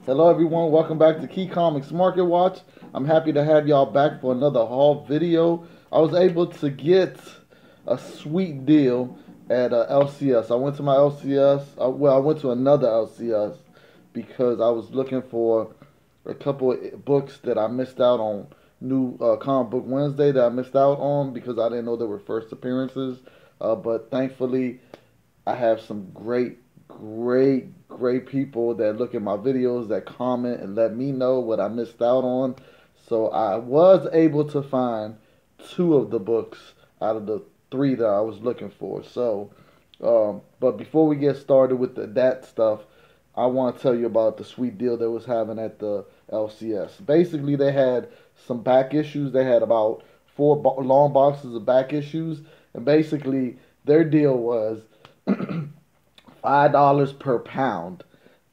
Hello everyone, welcome back to Key Comics Market Watch. I'm happy to have y'all back for another haul video. I was able to get a sweet deal at LCS. I went to my LCS, I went to another LCS because I was looking for a couple of books that I missed out on. New Comic Book Wednesday that I missed out on because I didn't know they were first appearances. But thankfully, I have some great people that look at my videos, that comment and let me know what I missed out on. So I was able to find two of the books out of the three that I was looking for. So, but before we get started with that stuff, I want to tell you about the sweet deal they was having at the LCS. Basically, they had some back issues. They had about four long boxes of back issues, and basically their deal was $5 per pound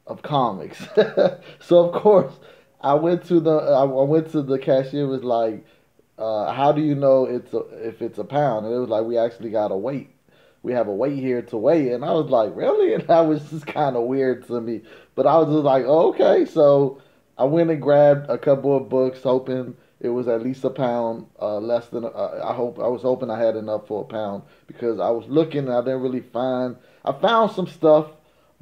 of comics. So of course, I went to the cashier. Was like, how do you know if it's a pound? And it was like, we actually got to wait. We have a wait here to weigh. And I was like, really? And that was just kind of weird to me. But I was just like, oh, okay. So I went and grabbed a couple of books, hoping it was at least a pound less than. I was hoping I had enough for a pound because I was looking and I didn't really find. I found some stuff,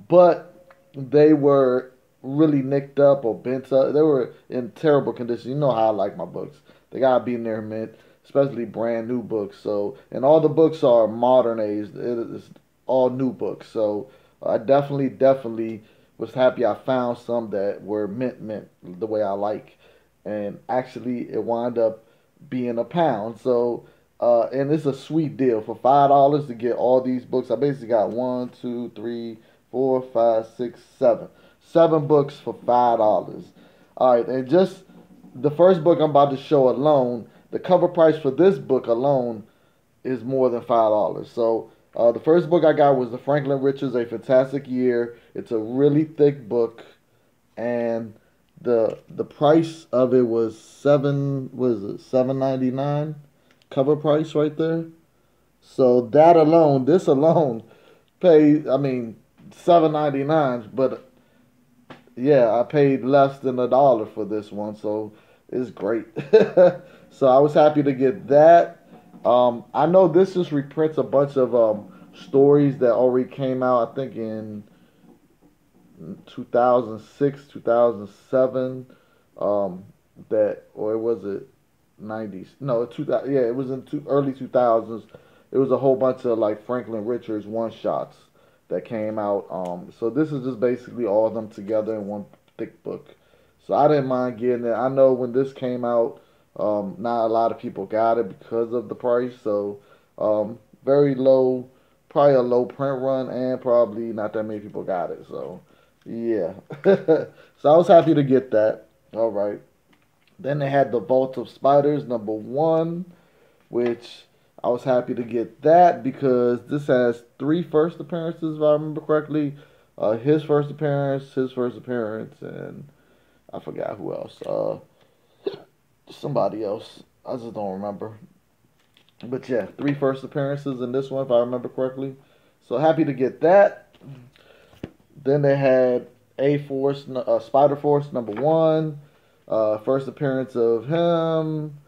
but they were really nicked up or bent up. They were in terrible condition. You know how I like my books. They gotta be in their mint, especially brand new books. So, and all the books are modern age. It's all new books. So, I definitely was happy I found some that were mint the way I like. And actually, it wound up being a pound. So, and it's a sweet deal for $5 to get all these books. I basically got one, two, three, four, five, six, seven books for $5. All right, and just the first book I'm about to show alone, the cover price for this book alone is more than $5. So the first book I got was the Franklin Richards A Fantastic Year. It's a really thick book, and the price of it was $7.99 cover price right there. So that alone, this alone, paid. I mean, $7.99, but yeah, I paid less than $1 for this one, so it's great. So I was happy to get that. I know this just reprints a bunch of stories that already came out. I think in 2006, 2007. That or was it 90s? No, 2000. Yeah, it was in early 2000s. It was a whole bunch of like Franklin Richards one shots that came out. So this is just basically all of them together in one thick book. So I didn't mind getting it. I know when this came out, not a lot of people got it because of the price. So very low, probably a low print run, and probably not that many people got it. So yeah. So I was happy to get that. All right. Then they had the Vault of Spiders #1, which I was happy to get that because this has three first appearances, if I remember correctly. His first appearance, and I forgot who else. Somebody else. I just don't remember. But yeah, three first appearances in this one, if I remember correctly. So happy to get that. Then they had Spider Force #1. First appearance of him.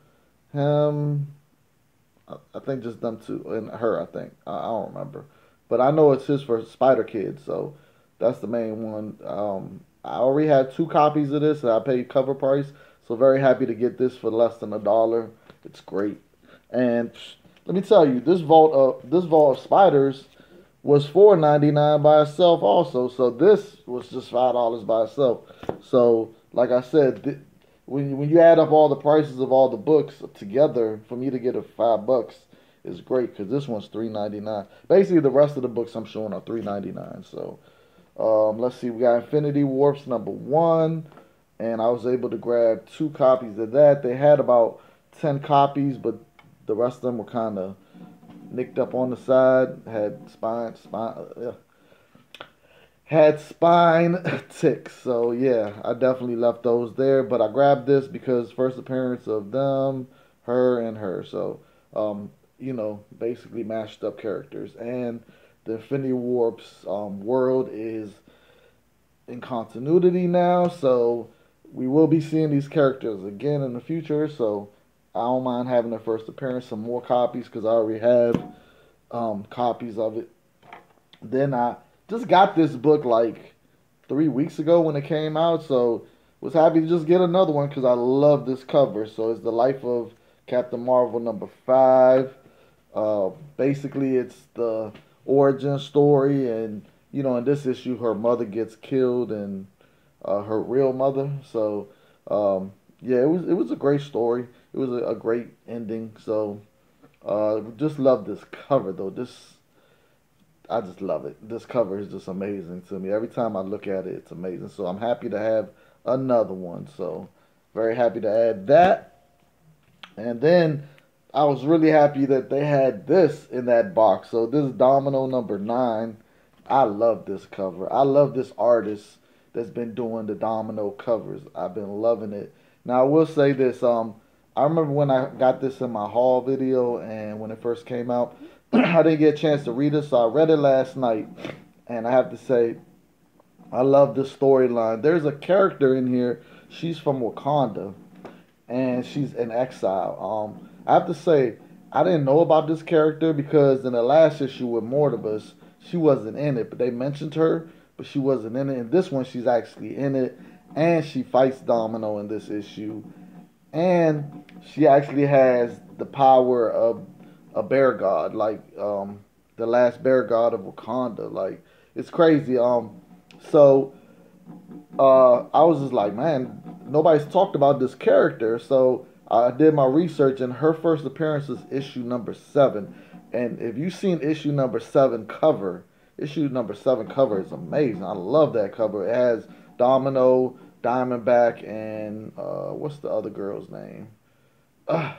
I think just them two and her. I think I don't remember, but I know it's his first Spider Kid, so that's the main one. I already had two copies of this, and I paid cover price, so very happy to get this for less than $1. It's great, and let me tell you, this vault of spiders was $4.99 by itself also. So this was just $5 by itself. So like I said, when you add up all the prices of all the books together, for me to get a $5 is great because this one's $3.99. Basically, the rest of the books I'm showing are $3.99. So let's see, we got Infinity Warps #1, and I was able to grab two copies of that. They had about 10 copies, but the rest of them were kind of nicked up on the side. Had spine ticks. So yeah, I definitely left those there. But I grabbed this because first appearance of them, her and her. So basically mashed up characters. And the Infinity Warp's world is in continuity now, so we will be seeing these characters again in the future. So I don't mind having their first appearance, some more copies because I already have copies of it. Then I just got this book like 3 weeks ago when it came out, so was happy to just get another one because I love this cover. So it's the Life of Captain Marvel #5. Basically, it's the origin story, and in this issue, her mother gets killed, and her real mother. So yeah, it was a great story. It was a great ending. So just love this cover though. I just love it. This cover is just amazing to me. Every time I look at it, it's amazing. So I'm happy to have another one. So very happy to add that. And then I was really happy that they had this in that box. So this is Domino #9. I love this cover. I love this artist that's been doing the Domino covers. I've been loving it. Now I will say this. I remember when I got this in my haul video and when it first came out, I didn't get a chance to read it, so I read it last night. And I have to say, I love the storyline. There's a character in here. She's from Wakanda, and she's in exile. I have to say, I didn't know about this character because in the last issue with Mortibus, she wasn't in it, but they mentioned her, but she wasn't in it. In this one, she's actually in it, and she fights Domino in this issue, and she actually has the power of a bear god, like the last bear god of Wakanda. Like, it's crazy. So I was just like, man, nobody's talked about this character. So I did my research, and her first appearance is issue #7. And if you've seen issue #7 cover, issue #7 cover is amazing. I love that cover. It has Domino, Diamondback, and what's the other girl's name? I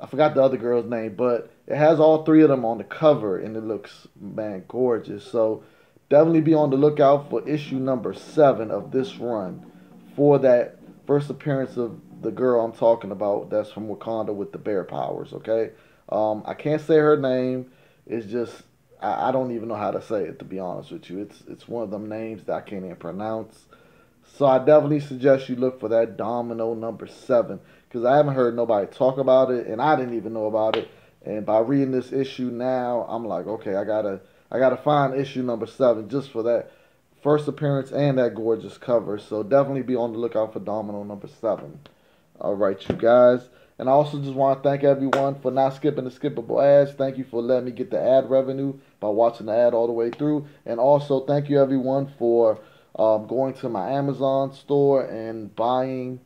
forgot the other girl's name, but it has all three of them on the cover, and it looks, man, gorgeous. So definitely be on the lookout for issue #7 of this run for that first appearance of the girl I'm talking about that's from Wakanda with the bear powers, okay? I can't say her name. It's just, I don't even know how to say it, to be honest with you. It's one of them names that I can't even pronounce. So I definitely suggest you look for that Domino #7 because I haven't heard nobody talk about it, and I didn't even know about it. And by reading this issue now, I'm like, okay, I gotta find issue #7 just for that first appearance and that gorgeous cover. So definitely be on the lookout for Domino #7. All right, you guys. And I also just want to thank everyone for not skipping the skippable ads. Thank you for letting me get the ad revenue by watching the ad all the way through. And also thank you everyone for going to my Amazon store and buying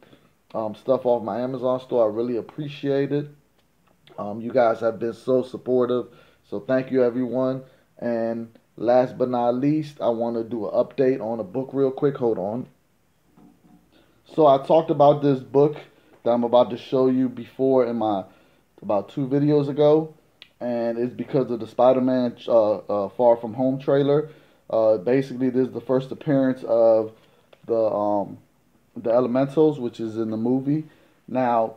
stuff off my Amazon store. I really appreciate it. You guys have been so supportive. So thank you everyone. And last but not least, I want to do an update on a book real quick. Hold on. So I talked about this book that I'm about to show you before in my about 2 videos ago, and it's because of the Spider-Man Far From Home trailer. Basically, this is the first appearance of the Elementals, which is in the movie. Now,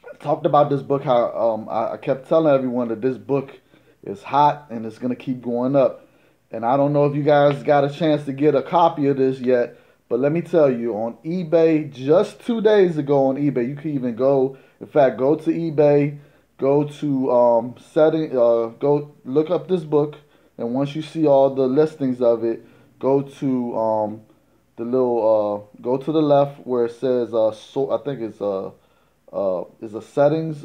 I talked about this book, how I kept telling everyone that this book is hot and it's gonna keep going up. And I don't know if you guys got a chance to get a copy of this yet. But let me tell you, on eBay, just 2 days ago on eBay, you can even go, in fact, go to eBay, go to go look up this book, and once you see all the listings of it, go to the little, go to the left where it says, so I think it's is a settings,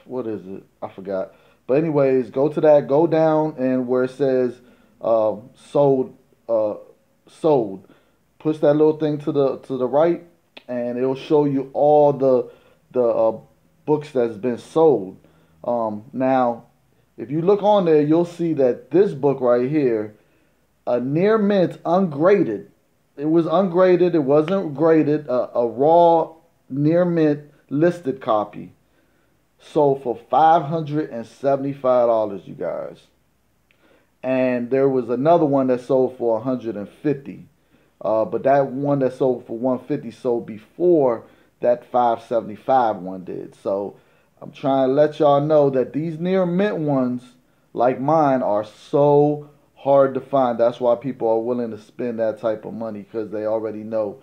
what is it? I forgot. But anyways, go to that, go down, and where it says sold, sold. Push that little thing to the right, and it'll show you all the books that's been sold. Now, if you look on there, you'll see that this book right here, a near mint, ungraded. It was ungraded. It wasn't graded. A raw near mint listed copy sold for $575, you guys. And there was another one that sold for $150. But that one that sold for $150 sold before that $575 one did. So I'm trying to let y'all know that these near mint ones, like mine, are so hard to find. That's why people are willing to spend that type of money, because they already know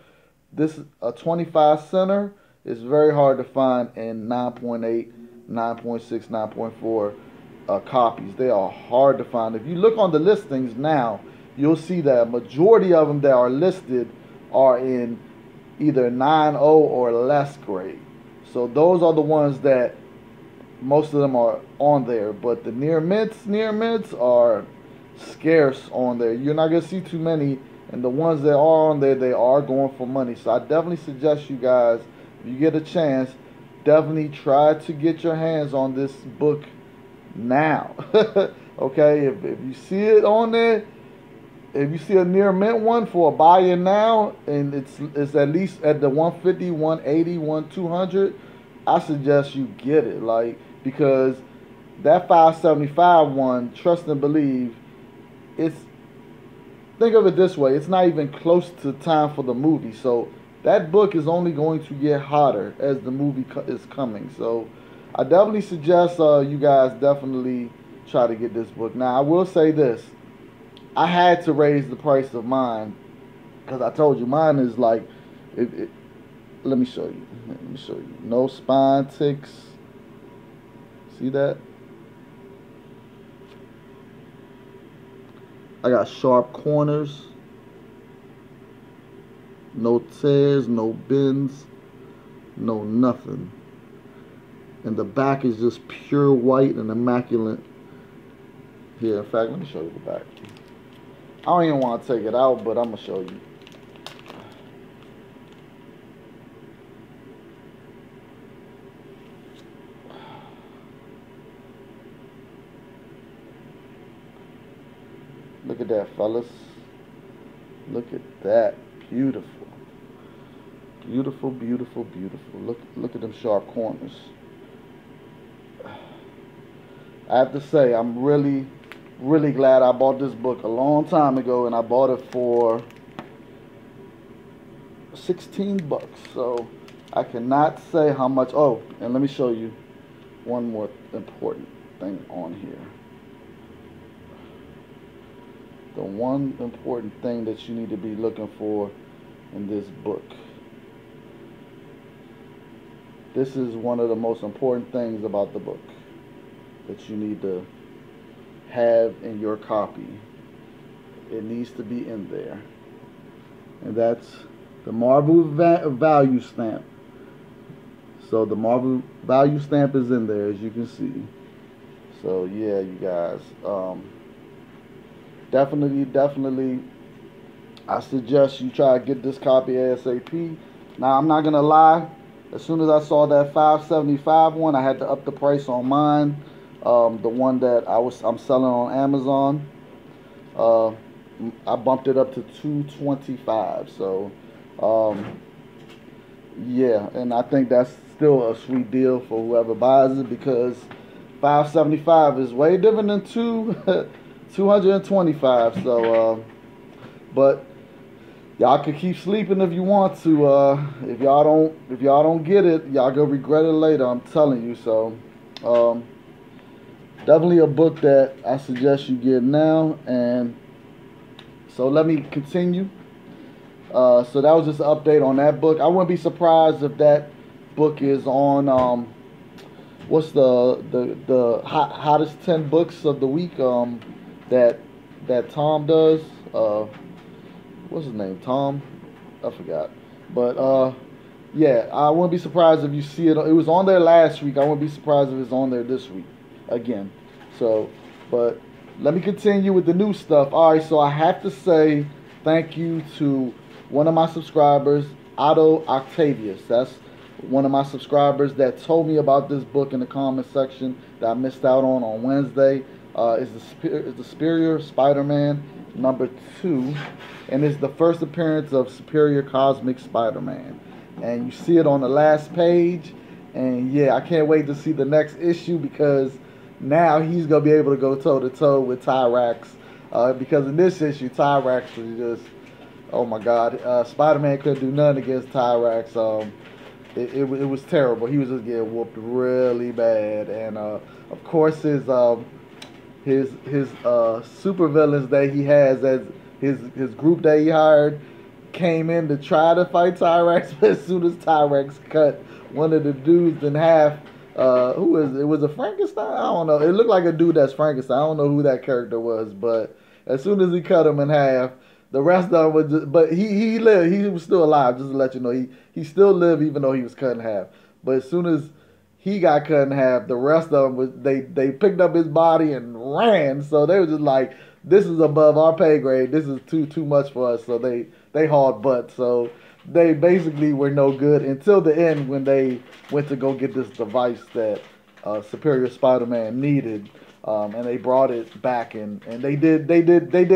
this a 25 center is very hard to find in 9.8, 9.6, 9.4 copies. They are hard to find. If you look on the listings now, you'll see that a majority of them that are listed are in either 9.0 or less grade. So those are the ones that most of them are on there. But the near mints are scarce on there. You're not gonna see too many, and the ones that are on there, they are going for money. So I definitely suggest you guys, if you get a chance, definitely try to get your hands on this book now. Okay, if you see it on there, if you see a near mint one for a buy-in now, and it's at least at the 150, 180, 200, I suggest you get it, like, because that 575 one, trust and believe, it's, think of it this way, it's not even close to time for the movie, so that book is only going to get hotter as the movie is coming. So I definitely suggest you guys definitely try to get this book. Now I will say this, I had to raise the price of mine, because I told you mine is like, let me show you. Let me show you. No spine ticks. See that? I got sharp corners. No tears, no bends, no nothing. And the back is just pure white and immaculate. Here, in fact, let me show you the back. I don't even want to take it out, but I'm going to show you. Look at that, fellas. Look at that. Beautiful. Beautiful, beautiful, beautiful. Look at them sharp corners. I have to say, I'm really glad I bought this book a long time ago, and I bought it for 16 bucks. So I cannot say how much. Oh, and let me show you one more important thing on here. The one important thing that you need to be looking for in this book. This is one of the most important things about the book that you need to have in your copy. It needs to be in there. And that's the Marvel value stamp. So the Marvel value stamp is in there, as you can see. So yeah, you guys, definitely, I suggest you try to get this copy ASAP. Now, I'm not gonna lie, as soon as I saw that 575 one, I had to up the price on mine. The one that I'm selling on Amazon, I bumped it up to 225. So yeah, and I think that's still a sweet deal for whoever buys it, because 575 is way different than 225. So but y'all can keep sleeping if you want to. If y'all don't get it, y'all gonna regret it later, I'm telling you. So definitely a book that I suggest you get now. And so let me continue. So that was just an update on that book. I wouldn't be surprised if that book is on what's the hottest 10 books of the week that Tom does. What's his name? Tom? I forgot. But yeah, I wouldn't be surprised if you see it. It was on there last week. I wouldn't be surprised if it's on there this week again. So, but let me continue with the new stuff. All right, so I have to say thank you to one of my subscribers, Otto Octavius. That's one of my subscribers that told me about this book in the comment section that I missed out on Wednesday. Is the Superior Spider-Man #2, and it's the first appearance of Superior Cosmic Spider-Man. And you see it on the last page, and yeah, I can't wait to see the next issue, because now he's gonna be able to go toe-to-toe with Tyrax. Because in this issue, Tyrax was just, oh my God, Spider-Man couldn't do nothing against Tyrax. It was terrible. He was just getting whooped really bad, and of course his super villains that he has as his group that he hired came in to try to fight Tyrex, but as soon as Tyrex cut one of the dudes in half, who is it? Was a Frankenstein? I don't know. It looked like a dude that's Frankenstein. I don't know who that character was, but as soon as he cut him in half, the rest of them was just. But he lived. He was still alive. Just to let you know, he still lived even though he was cut in half. But as soon as he got cut in half, the rest of them was they picked up his body and ran. So they were just like, this is above our pay grade. This is too much for us. So they hauled butt. So they basically were no good until the end when they went to go get this device that Superior Spider-Man needed, and they brought it back and they did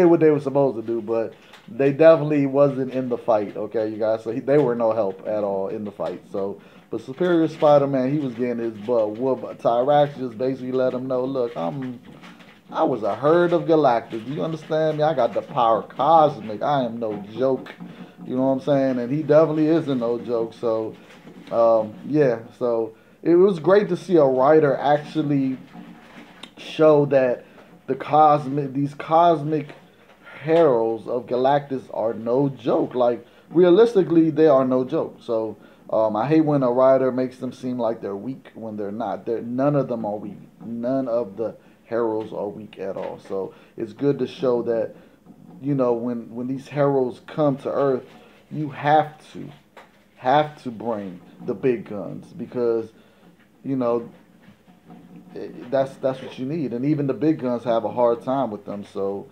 what they were supposed to do, but they definitely wasn't in the fight. Okay, you guys. So they were no help at all in the fight. So. But Superior Spider-Man, he was getting his butt whooped. Tyrax just basically let him know, look, I was a herd of Galactus. Do you understand me? I got the power cosmic. I am no joke. You know what I'm saying? And he definitely isn't no joke. So, yeah. So it was great to see a writer actually show that these cosmic heralds of Galactus are no joke. Like realistically, they are no joke. So. I hate when a writer makes them seem like they're weak when they're not. None of them are weak. None of the heralds are weak at all. So it's good to show that, you know, when these heralds come to Earth, you have to bring the big guns because, you know, that's what you need. And even the big guns have a hard time with them. So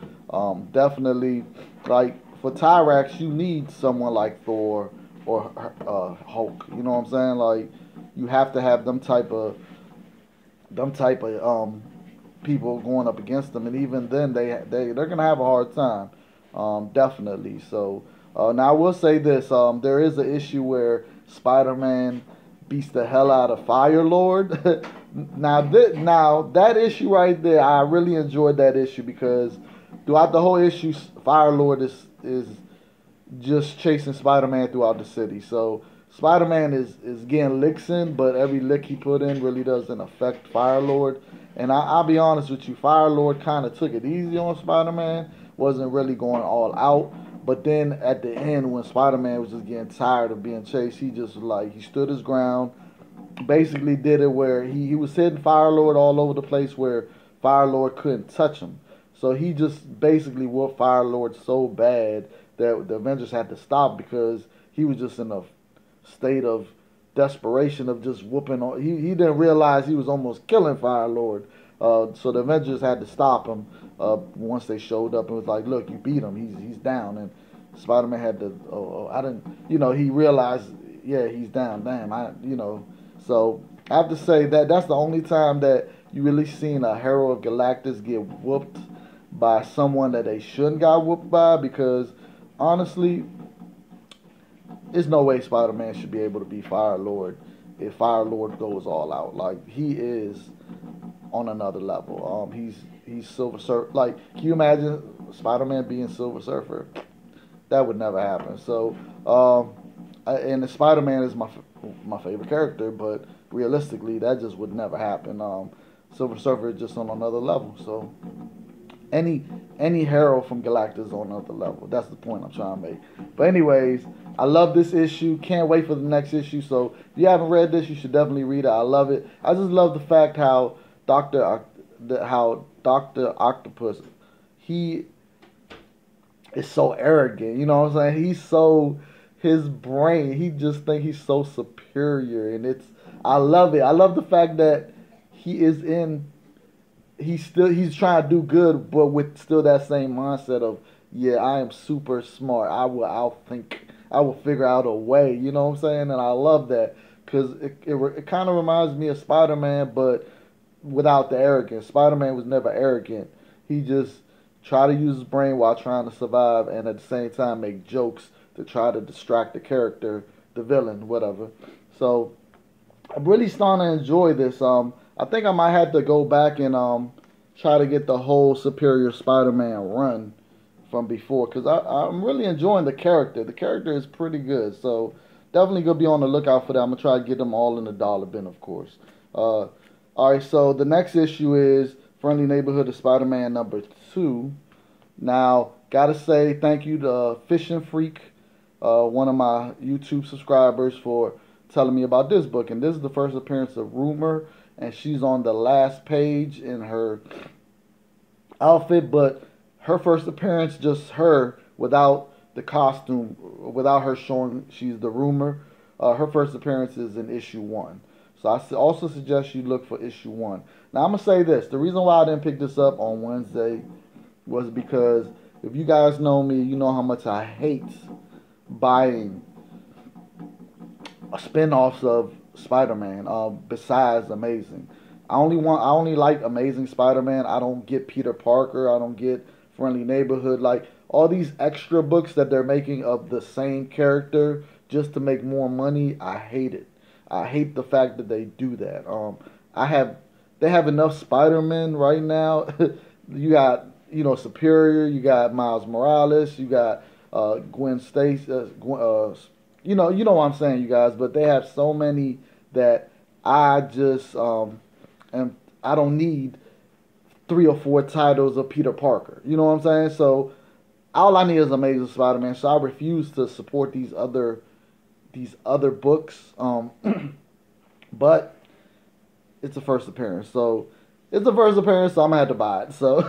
definitely, like for Tyrax, you need someone like Thor or Hulk. You know what I'm saying? Like you have to have them type of people going up against them, and even then they're gonna have a hard time. Definitely. So now I will say this: there is an issue where Spider-Man beats the hell out of Fire Lord. now that issue right there, I really enjoyed that issue because throughout the whole issue, Fire Lord is just chasing Spider-Man throughout the city. So Spider-Man is getting licks in, but every lick he put in really doesn't affect Fire-Lord. And I'll be honest with you, Fire-Lord kind of took it easy on Spider-Man, wasn't really going all out. But then at the end, when Spider-Man was just getting tired of being chased, he just he stood his ground, basically did it where he was hitting Fire-Lord all over the place where Fire-Lord couldn't touch him. So he just basically whooped Fire-Lord so bad that the Avengers had to stop because he was just in a state of desperation of just whooping on. He didn't realize he was almost killing Fire-Lord. So the Avengers had to stop him once they showed up and was like, look, you beat him. He's down. And Spider-Man had to, I didn't, he realized, yeah, he's down. Damn, So I have to say that's the only time that you really seen a hero of Galactus get whooped by someone that they shouldn't got whooped by because honestly, there's no way Spider-Man should be able to be Fire-Lord if Fire-Lord goes all out. Like, he is on another level. He's Silver Surfer. Like, can you imagine Spider-Man being Silver Surfer? That would never happen. So, and Spider-Man is my favorite character, but realistically, that just would never happen. Silver Surfer is just on another level. So, any hero from Galactus is on another level. That's the point I'm trying to make. But anyways, I love this issue. Can't wait for the next issue. So if you haven't read this, you should definitely read it. I love it. I just love the fact how Dr. Octopus, he is so arrogant. You know what I'm saying? His brain, he just think he's so superior. And I love it. I love the fact that he's trying to do good, but with still that same mindset of, yeah, I am super smart. I will figure out a way. You know what I'm saying? And I love that because it kind of reminds me of Spider-Man, but without the arrogance. Spider-Man was never arrogant. He just tried to use his brain while trying to survive, and at the same time make jokes to try to distract the character, the villain, whatever. So I'm really starting to enjoy this. I think I might have to go back and try to get the whole Superior Spider-Man run from before because I'm really enjoying the character. The character is pretty good, so definitely gonna be on the lookout for that. I'm gonna try to get them all in the dollar bin, of course. All right, so the next issue is Friendly Neighborhood of Spider-Man #2. Now, gotta say thank you to Fishing Freak, one of my YouTube subscribers, for telling me about this book. And this is the first appearance of Rumor, and she's on the last page in her outfit, but her first appearance, just her without the costume, without her showing she's the Rumor. Her first appearance is in issue 1. So I also suggest you look for issue 1. Now I'm gonna say this: the reason why I didn't pick this up on Wednesday was because if you guys know me, you know how much I hate buying spin-offs of Spider-Man. Besides Amazing, I only like Amazing Spider-Man. I don't get Peter Parker. I don't get Friendly Neighborhood. Like all these extra books that they're making of the same character just to make more money. I hate it. I hate the fact that they do that. They have enough Spider-Man right now. You got Superior. You got Miles Morales. You got Gwen Stacy. You know what I'm saying, you guys. But they have so many that I just and I don't need 3 or 4 titles of Peter Parker. You know what I'm saying? So all I need is Amazing Spider-Man. So I refuse to support these other books. But it's a first appearance, so I'm gonna have to buy it. So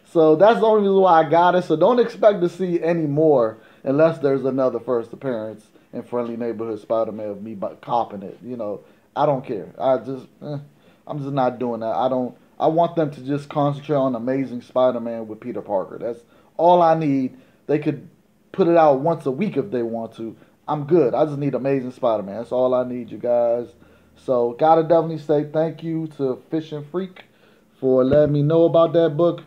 so that's the only reason why I got it. So don't expect to see any more unless there's another first appearance in Friendly Neighborhood Spider-Man of me copping it. I don't care. I'm just not doing that. I want them to just concentrate on Amazing Spider-Man with Peter Parker. That's all I need. They could put it out once a week if they want to. I'm good. I just need Amazing Spider-Man. That's all I need, you guys. So, gotta definitely say thank you to Fish and Freak for letting me know about that book.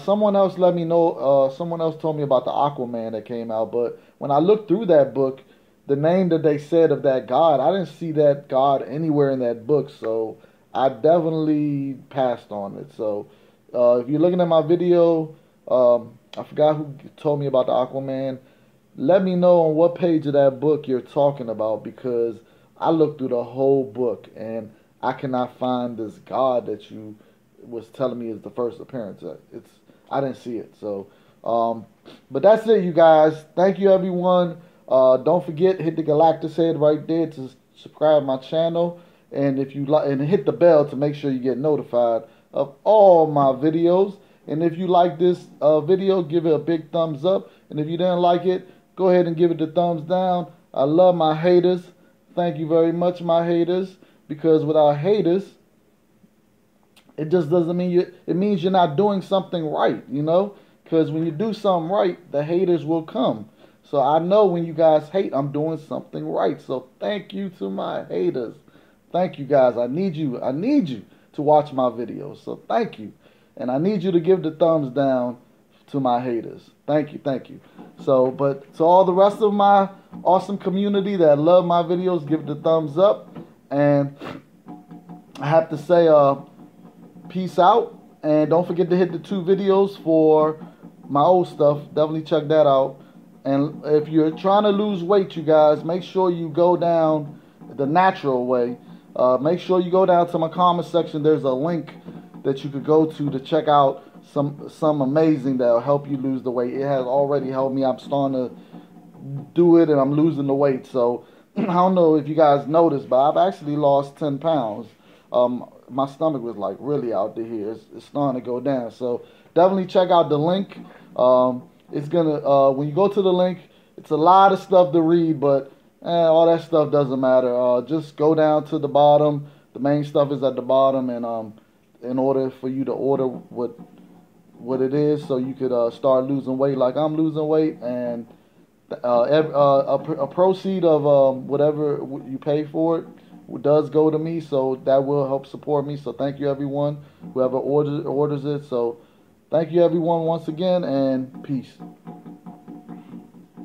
Someone else let me know. Someone else told me about the Aquaman that came out. But when I looked through that book, the name that they said of that god, I didn't see that god anywhere in that book. So, I definitely passed on it. So, if you're looking at my video, I forgot who told me about the Aquaman. Let me know on what page of that book you're talking about, because I looked through the whole book and I cannot find this god that you was telling me is the first appearance. I didn't see it. So, but that's it, you guys. Thank you, everyone. Don't forget, hit the Galactus head right there to subscribe to my channel, and if you like, and hit the bell to make sure you get notified of all my videos. And if you like this video, give it a big thumbs up. And if you didn't like it, go ahead and give it the thumbs down. I love my haters. Thank you very much, my haters. Because without haters, it just doesn't mean it means you're not doing something right, Because when you do something right, the haters will come. So I know when you guys hate, I'm doing something right. So thank you to my haters. Thank you, guys. I need you to watch my videos. So thank you. And I need you to give the thumbs down to my haters. Thank you. So, but to all the rest of my awesome community that love my videos, give the thumbs up. And I have to say, peace out. And don't forget to hit the 2 videos for my old stuff. Definitely check that out. And if you're trying to lose weight, you guys, make sure you go down the natural way. Make sure you go down to my comment section. There's a link that you could go to check out some amazing that will help you lose the weight. It has already helped me. I'm starting to do it and I'm losing the weight. So I don't know if you guys noticed, but I've actually lost 10 pounds. My stomach was like really out to here. It's starting to go down. So definitely check out the link. It's gonna when you go to the link, it's a lot of stuff to read, but all that stuff doesn't matter. Just go down to the bottom. The main stuff is at the bottom, and in order for you to order what it is, so you could start losing weight like I'm losing weight, and a proceed of whatever you pay for it does go to me, so that will help support me. So thank you, everyone, whoever orders it. So thank you, everyone, once again, and peace.